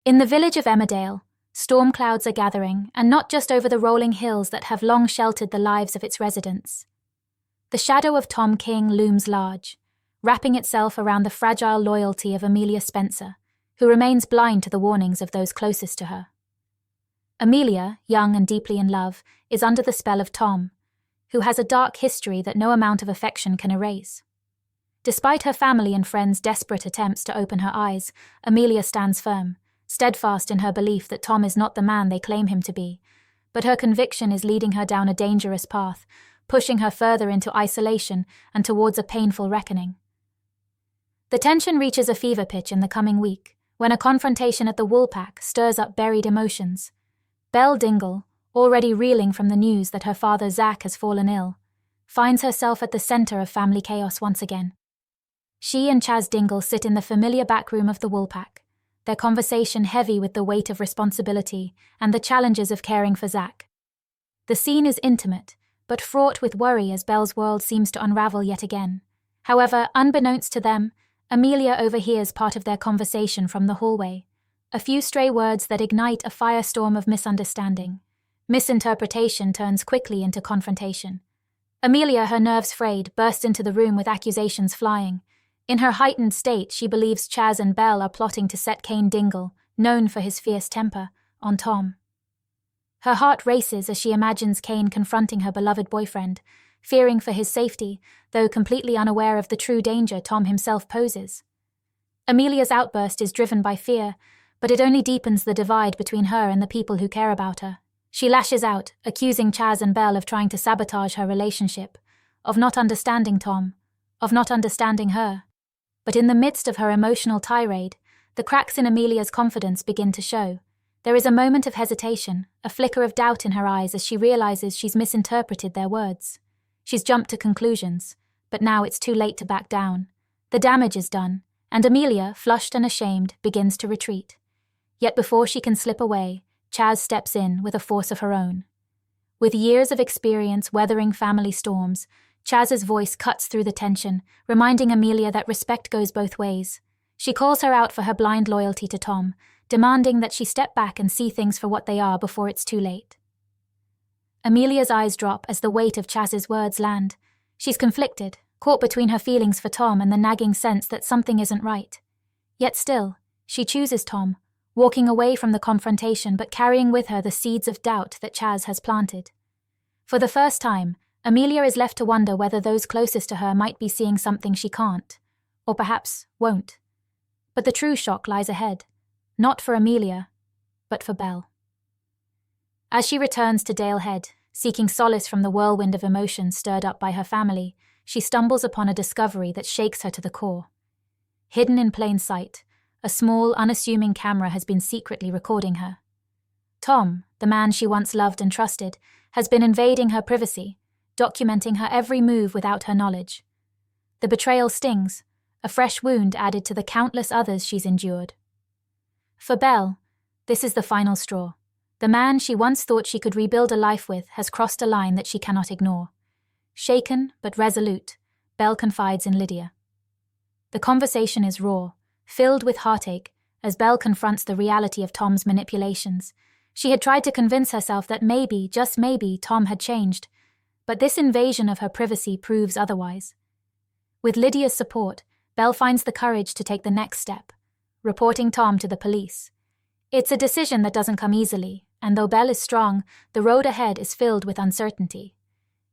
In the village of Emmerdale, storm clouds are gathering, and not just over the rolling hills that have long sheltered the lives of its residents. The shadow of Tom King looms large, wrapping itself around the fragile loyalty of Amelia Spencer, who remains blind to the warnings of those closest to her. Amelia, young and deeply in love, is under the spell of Tom, who has a dark history that no amount of affection can erase. Despite her family and friends' desperate attempts to open her eyes, Amelia stands firm, steadfast in her belief that Tom is not the man they claim him to be, but her conviction is leading her down a dangerous path, pushing her further into isolation and towards a painful reckoning. The tension reaches a fever pitch in the coming week, when a confrontation at the Woolpack stirs up buried emotions. Belle Dingle, already reeling from the news that her father Zach has fallen ill, finds herself at the center of family chaos once again. She and Chas Dingle sit in the familiar back room of the Woolpack, their conversation heavy with the weight of responsibility and the challenges of caring for Zach. The scene is intimate, but fraught with worry as Belle's world seems to unravel yet again. However, unbeknownst to them, Amelia overhears part of their conversation from the hallway, a few stray words that ignite a firestorm of misunderstanding. Misinterpretation turns quickly into confrontation. Amelia, her nerves frayed, bursts into the room with accusations flying. In her heightened state, she believes Chas and Belle are plotting to set Cain Dingle, known for his fierce temper, on Tom. Her heart races as she imagines Cain confronting her beloved boyfriend, fearing for his safety, though completely unaware of the true danger Tom himself poses. Amelia's outburst is driven by fear, but it only deepens the divide between her and the people who care about her. She lashes out, accusing Chas and Belle of trying to sabotage her relationship, of not understanding Tom, of not understanding her. But in the midst of her emotional tirade, the cracks in Amelia's confidence begin to show. There is a moment of hesitation, a flicker of doubt in her eyes as she realizes she's misinterpreted their words. She's jumped to conclusions, but now it's too late to back down. The damage is done, and Amelia, flushed and ashamed, begins to retreat. Yet before she can slip away, Chas steps in with a force of her own. With years of experience weathering family storms, Chas's voice cuts through the tension, reminding Amelia that respect goes both ways. She calls her out for her blind loyalty to Tom, demanding that she step back and see things for what they are before it's too late. Amelia's eyes drop as the weight of Chas's words land. She's conflicted, caught between her feelings for Tom and the nagging sense that something isn't right. Yet still, she chooses Tom, walking away from the confrontation but carrying with her the seeds of doubt that Chas has planted. For the first time, Amelia is left to wonder whether those closest to her might be seeing something she can't, or perhaps won't. But the true shock lies ahead, not for Amelia, but for Belle. As she returns to Dale Head, seeking solace from the whirlwind of emotions stirred up by her family, she stumbles upon a discovery that shakes her to the core. Hidden in plain sight, a small, unassuming camera has been secretly recording her. Tom, the man she once loved and trusted, has been invading her privacy, documenting her every move without her knowledge. The betrayal stings, a fresh wound added to the countless others she's endured. For Belle, this is the final straw. The man she once thought she could rebuild a life with has crossed a line that she cannot ignore. Shaken but resolute, Belle confides in Lydia. The conversation is raw, filled with heartache, as Belle confronts the reality of Tom's manipulations. She had tried to convince herself that maybe, just maybe, Tom had changed, but this invasion of her privacy proves otherwise. With Lydia's support, Belle finds the courage to take the next step, reporting Tom to the police. It's a decision that doesn't come easily, and though Belle is strong, the road ahead is filled with uncertainty.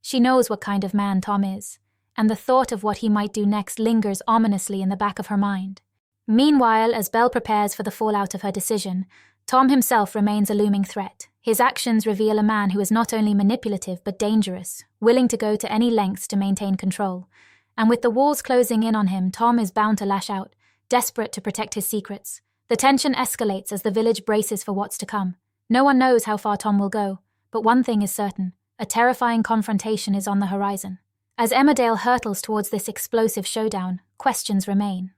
She knows what kind of man Tom is, and the thought of what he might do next lingers ominously in the back of her mind. Meanwhile, as Belle prepares for the fallout of her decision, Tom himself remains a looming threat. His actions reveal a man who is not only manipulative but dangerous, willing to go to any lengths to maintain control. And with the walls closing in on him, Tom is bound to lash out, desperate to protect his secrets. The tension escalates as the village braces for what's to come. No one knows how far Tom will go, but one thing is certain: a terrifying confrontation is on the horizon. As Emmerdale hurtles towards this explosive showdown, questions remain.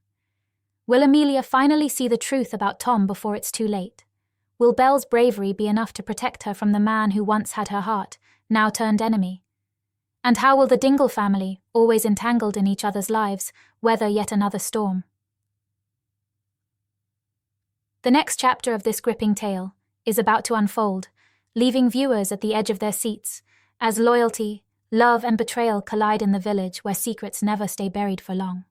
Will Amelia finally see the truth about Tom before it's too late? Will Belle's bravery be enough to protect her from the man who once had her heart, now turned enemy? And how will the Dingle family, always entangled in each other's lives, weather yet another storm? The next chapter of this gripping tale is about to unfold, leaving viewers at the edge of their seats, as loyalty, love, and betrayal collide in the village where secrets never stay buried for long.